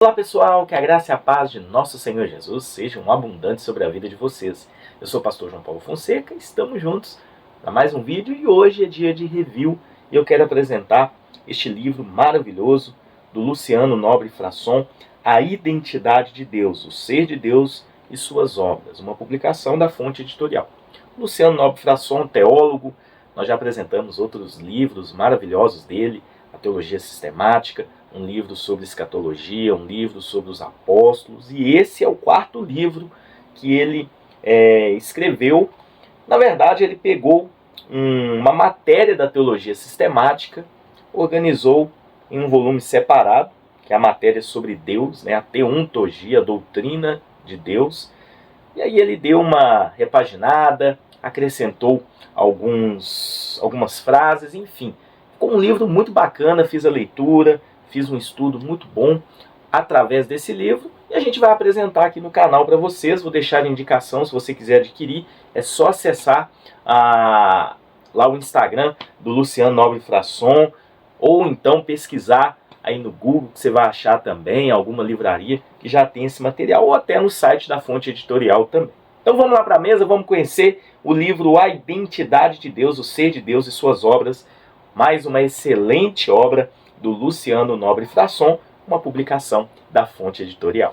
Olá pessoal, que a graça e a paz de nosso Senhor Jesus sejam abundantes sobre a vida de vocês. Eu sou o pastor João Paulo Fonseca, estamos juntos para mais um vídeo e hoje é dia de review e eu quero apresentar este livro maravilhoso do Luciano Nobre Frasson, A Identidade de Deus, o Ser de Deus e Suas Obras, uma publicação da Fonte Editorial. Luciano Nobre Frasson, teólogo, nós já apresentamos outros livros maravilhosos dele, a Teologia Sistemática, um livro sobre escatologia, um livro sobre os apóstolos, e esse é o quarto livro que ele escreveu. Na verdade, ele pegou uma matéria da teologia sistemática, organizou em um volume separado, que é a matéria sobre Deus, né, a teontologia, a doutrina de Deus, e aí ele deu uma repaginada, acrescentou algumas frases, enfim. Ficou um livro muito bacana, fiz a leitura, fiz um estudo muito bom através desse livro e a gente vai apresentar aqui no canal para vocês. Vou deixar a indicação, se você quiser adquirir, é só acessar lá o Instagram do Luciano Nobre Frasson ou então pesquisar aí no Google, que você vai achar também alguma livraria que já tem esse material ou até no site da Fonte Editorial também. Então vamos lá para a mesa, vamos conhecer o livro A Identidade de Deus, o Ser de Deus e Suas Obras, mais uma excelente obra do Luciano Nobre Frasson, uma publicação da Fonte Editorial.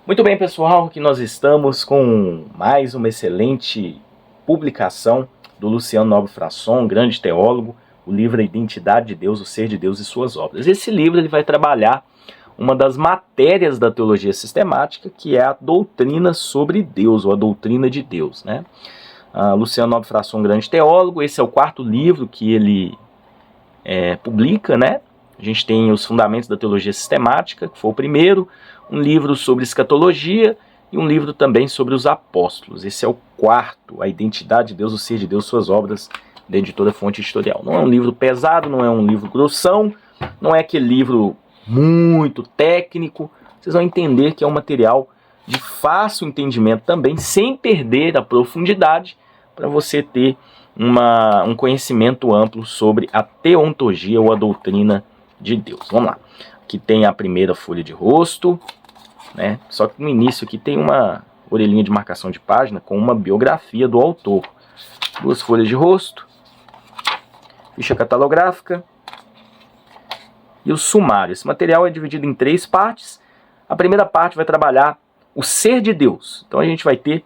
Muito bem, pessoal, aqui nós estamos com mais uma excelente publicação do Luciano Nobre Frasson, um grande teólogo, o livro A Identidade de Deus, o Ser de Deus e Suas Obras. Esse livro ele vai trabalhar uma das matérias da teologia sistemática, que é a doutrina sobre Deus, ou a doutrina de Deus, né? Luciano Nobre Frasson, um grande teólogo, esse é o quarto livro que ele publica, né? A gente tem os Fundamentos da Teologia Sistemática, que foi o primeiro, um livro sobre escatologia e um livro também sobre os apóstolos. Esse é o quarto, A Identidade de Deus, o Ser de Deus, Suas Obras, da editora Fonte Editorial. Não é um livro pesado, não é um livro grossão, não é aquele livro muito técnico. Vocês vão entender que é um material de fácil entendimento também, sem perder a profundidade, para você ter um conhecimento amplo sobre a teontologia ou a doutrina de Deus. Vamos lá. Aqui tem a primeira folha de rosto, né? Só que no início aqui tem uma orelhinha de marcação de página com uma biografia do autor. Duas folhas de rosto, ficha catalográfica e o sumário. Esse material é dividido em 3 partes. A primeira parte vai trabalhar o ser de Deus. Então a gente vai ter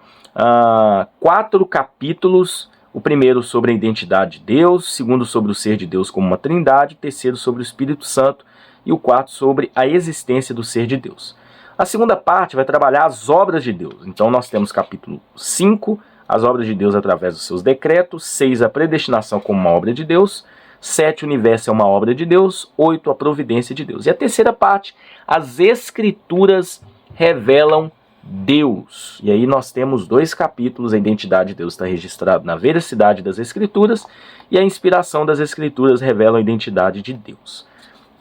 4 capítulos. O primeiro sobre a identidade de Deus, o segundo sobre o ser de Deus como uma trindade, o terceiro sobre o Espírito Santo e o quarto sobre a existência do ser de Deus. A segunda parte vai trabalhar as obras de Deus. Então nós temos capítulo 5, as obras de Deus através dos seus decretos, 6, a predestinação como uma obra de Deus, 7, o universo é uma obra de Deus, 8, a providência de Deus. E a terceira parte, as escrituras revelam Deus. E aí nós temos 2 capítulos, a identidade de Deus está registrado na veracidade das Escrituras e a inspiração das Escrituras revela a identidade de Deus.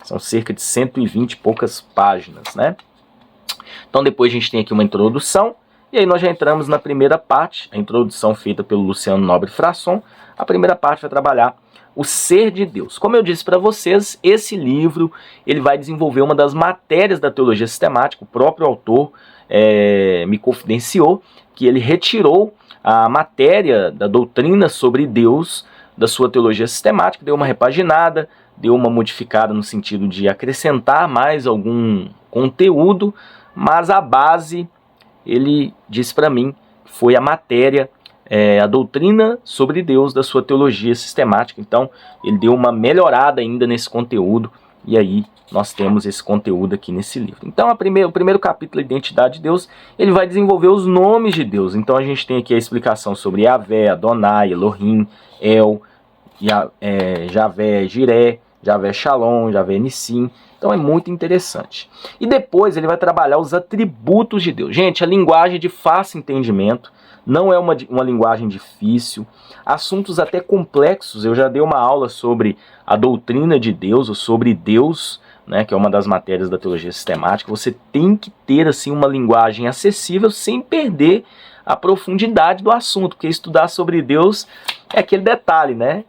São cerca de 120 e poucas páginas, né? Então depois a gente tem aqui uma introdução e aí nós já entramos na primeira parte, a introdução feita pelo Luciano Nobre Frasson. A primeira parte vai trabalhar o ser de Deus. Como eu disse para vocês, esse livro ele vai desenvolver uma das matérias da teologia sistemática. O próprio autor me confidenciou que ele retirou a matéria da doutrina sobre Deus da sua teologia sistemática, deu uma repaginada, deu uma modificada no sentido de acrescentar mais algum conteúdo, mas a base, ele disse para mim, foi a matéria, a doutrina sobre Deus da sua teologia sistemática. Então ele deu uma melhorada ainda nesse conteúdo e aí nós temos esse conteúdo aqui nesse livro. Então o primeiro capítulo, a Identidade de Deus, ele vai desenvolver os nomes de Deus. Então a gente tem aqui a explicação sobre Yahvé, Adonai, Elohim, El, Javé, Jiré, Javé Shalom, Javé Nissim. Então é muito interessante. E depois ele vai trabalhar os atributos de Deus. Gente, a linguagem de fácil entendimento, não é uma linguagem difícil. Assuntos até complexos. Eu já dei uma aula sobre a doutrina de Deus, ou sobre Deus, né, que é uma das matérias da teologia sistemática. Você tem que ter assim uma linguagem acessível sem perder a profundidade do assunto, porque estudar sobre Deus é aquele detalhe, né?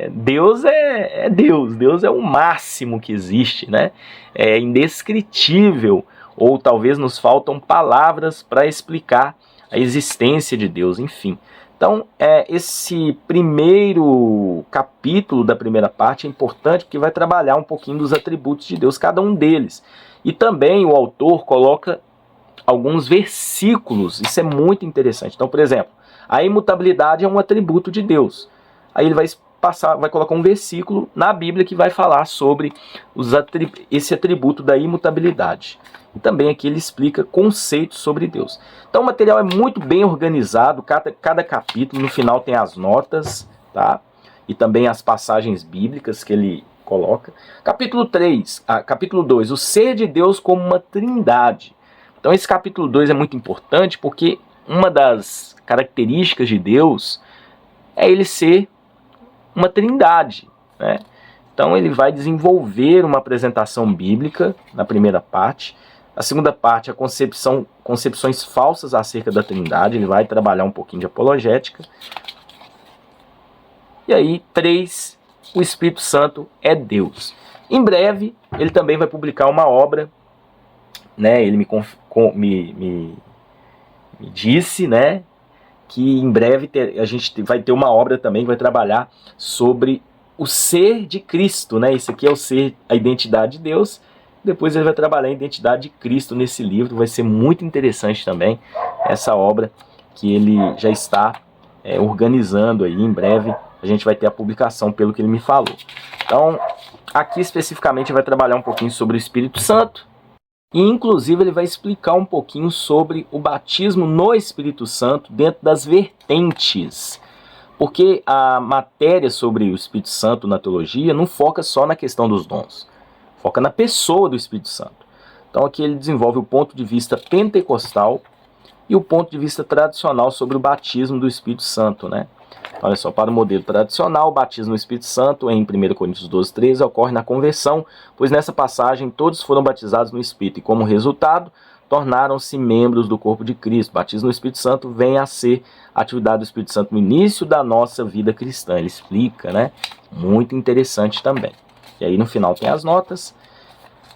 Deus é Deus, Deus é o máximo que existe, né? É indescritível ou talvez nos faltam palavras para explicar a existência de Deus, enfim. Então, esse primeiro capítulo da primeira parte é importante porque vai trabalhar um pouquinho dos atributos de Deus, cada um deles. E também o autor coloca alguns versículos, isso é muito interessante. Então, por exemplo, a imutabilidade é um atributo de Deus. Aí ele vai colocar um versículo na Bíblia que vai falar sobre esse atributo da imutabilidade. E também aqui ele explica conceitos sobre Deus. Então o material é muito bem organizado, cada capítulo, no final tem as notas, tá? E também as passagens bíblicas que ele coloca. Capítulo 2, o ser de Deus como uma trindade. Então esse capítulo 2 é muito importante porque uma das características de Deus é ele ser uma trindade, né? Então ele vai desenvolver uma apresentação bíblica na primeira parte. A segunda parte, a concepções falsas acerca da trindade. Ele vai trabalhar um pouquinho de apologética. E aí, 3, o Espírito Santo é Deus. Em breve, ele também vai publicar uma obra, né? Ele me disse, né, que em breve a gente vai ter uma obra também que vai trabalhar sobre o ser de Cristo, né? Isso aqui é o ser, a identidade de Deus. Depois ele vai trabalhar a identidade de Cristo nesse livro. Vai ser muito interessante também essa obra que ele já está organizando aí. Em breve a gente vai ter a publicação, pelo que ele me falou. Então, aqui especificamente vai trabalhar um pouquinho sobre o Espírito Santo. E inclusive ele vai explicar um pouquinho sobre o batismo no Espírito Santo dentro das vertentes. Porque a matéria sobre o Espírito Santo na teologia não foca só na questão dos dons. Foca na pessoa do Espírito Santo. Então aqui ele desenvolve o ponto de vista pentecostal e o ponto de vista tradicional sobre o batismo do Espírito Santo, né? Olha só, para o modelo tradicional, o batismo no Espírito Santo, em 1 Coríntios 12:13, ocorre na conversão, pois nessa passagem todos foram batizados no Espírito e, como resultado, tornaram-se membros do corpo de Cristo. O batismo no Espírito Santo vem a ser a atividade do Espírito Santo no início da nossa vida cristã. Ele explica, né? Muito interessante também. E aí no final tem as notas.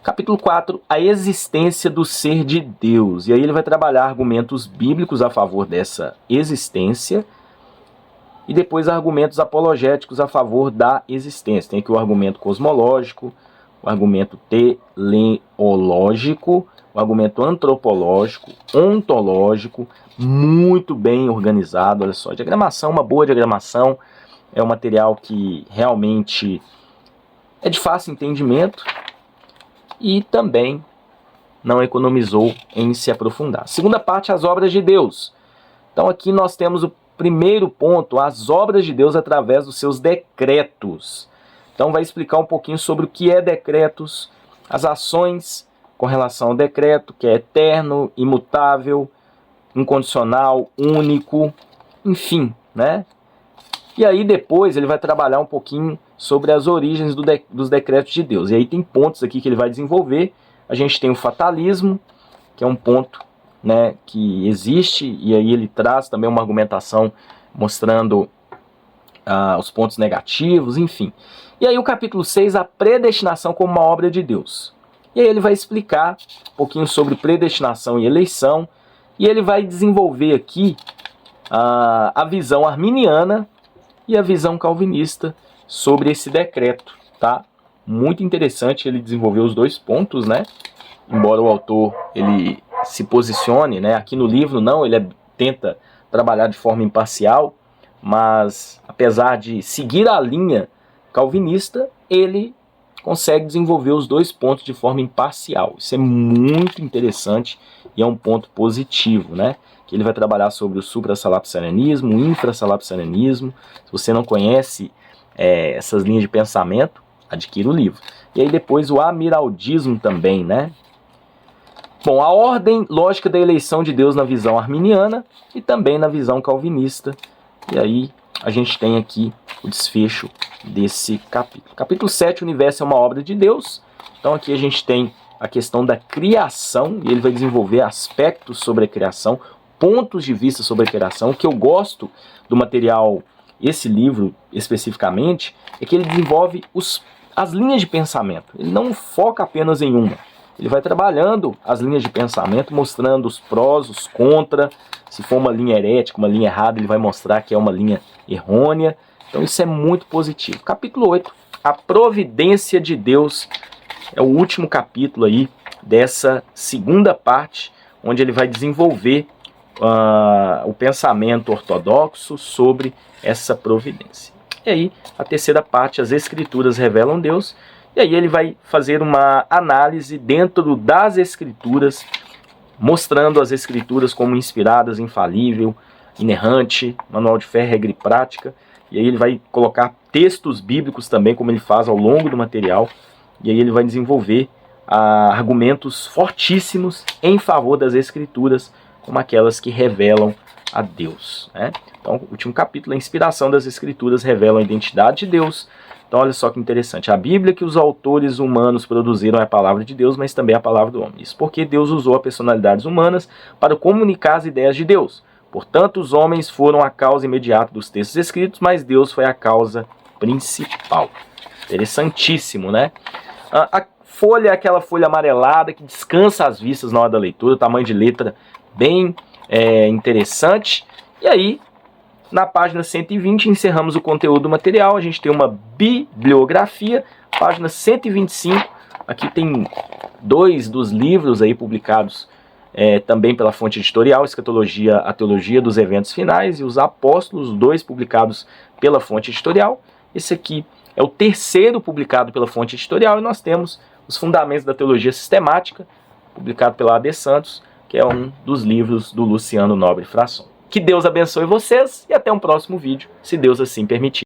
Capítulo 4, a existência do ser de Deus. E aí ele vai trabalhar argumentos bíblicos a favor dessa existência e depois argumentos apologéticos a favor da existência. Tem aqui o argumento cosmológico, o argumento teleológico, o argumento antropológico, ontológico, muito bem organizado. Olha só, diagramação, uma boa diagramação, é um material que realmente é de fácil entendimento e também não economizou em se aprofundar. Segunda parte, as obras de Deus. Então aqui nós temos o primeiro ponto, as obras de Deus através dos seus decretos. Então vai explicar um pouquinho sobre o que é decretos, as ações com relação ao decreto, que é eterno, imutável, incondicional, único, enfim, né? E aí depois ele vai trabalhar um pouquinho sobre as origens dos decretos de Deus. E aí tem pontos aqui que ele vai desenvolver. A gente tem o fatalismo, que é um ponto, né, que existe, e aí ele traz também uma argumentação mostrando os pontos negativos, enfim. E aí o capítulo 6, a predestinação como uma obra de Deus. E aí ele vai explicar um pouquinho sobre predestinação e eleição, e ele vai desenvolver aqui a visão arminiana e a visão calvinista sobre esse decreto, tá? Muito interessante, ele desenvolveu os dois pontos, né? Embora o autor ele se posicione, né? Aqui no livro não, ele tenta trabalhar de forma imparcial, mas apesar de seguir a linha calvinista, ele consegue desenvolver os dois pontos de forma imparcial. Isso é muito interessante e é um ponto positivo, né? Que ele vai trabalhar sobre o suprassalapsarianismo, o infrassalapsarianismo. Se você não conhece essas linhas de pensamento, adquira o livro. E aí depois o amiraldismo também, né? Bom, a ordem lógica da eleição de Deus na visão arminiana e também na visão calvinista. E aí a gente tem aqui o desfecho desse capítulo. Capítulo 7, o universo é uma obra de Deus. Então aqui a gente tem a questão da criação, e ele vai desenvolver aspectos sobre a criação, pontos de vista sobre a criação. O que eu gosto do material, esse livro especificamente, é que ele desenvolve as linhas de pensamento. Ele não foca apenas em uma. ele vai trabalhando as linhas de pensamento, mostrando os prós, os contra. Se for uma linha herética, uma linha errada, ele vai mostrar que é uma linha errônea. Então isso é muito positivo. Capítulo 8, a providência de Deus, é o último capítulo aí dessa segunda parte, onde ele vai desenvolver o pensamento ortodoxo sobre essa providência. E aí, a terceira parte, as Escrituras revelam Deus, e aí ele vai fazer uma análise dentro das Escrituras, mostrando as Escrituras como inspiradas, infalível, inerrante, manual de fé, regra e prática. E aí ele vai colocar textos bíblicos também, como ele faz ao longo do material, e aí ele vai desenvolver argumentos fortíssimos em favor das Escrituras, como aquelas que revelam a Deus, né? Então, o último capítulo, a inspiração das Escrituras revela a identidade de Deus. Então, olha só que interessante. A Bíblia que os autores humanos produziram é a palavra de Deus, mas também a palavra do homem. Isso porque Deus usou as personalidades humanas para comunicar as ideias de Deus. Portanto, os homens foram a causa imediata dos textos escritos, mas Deus foi a causa principal. Interessantíssimo, né? A folha é aquela folha amarelada que descansa as vistas na hora da leitura, tamanho de letra bem interessante. E aí, na página 120, encerramos o conteúdo do material. A gente tem uma bibliografia, página 125. Aqui tem 2 dos livros aí publicados também pela fonte editorial, Escatologia, a Teologia dos Eventos Finais e os Apóstolos, 2 publicados pela fonte editorial. Esse aqui é o 3º publicado pela fonte editorial, e nós temos os Fundamentos da Teologia Sistemática, publicado pela AD Santos, que é um dos livros do Luciano Nobre Frasson. Que Deus abençoe vocês e até um próximo vídeo, se Deus assim permitir.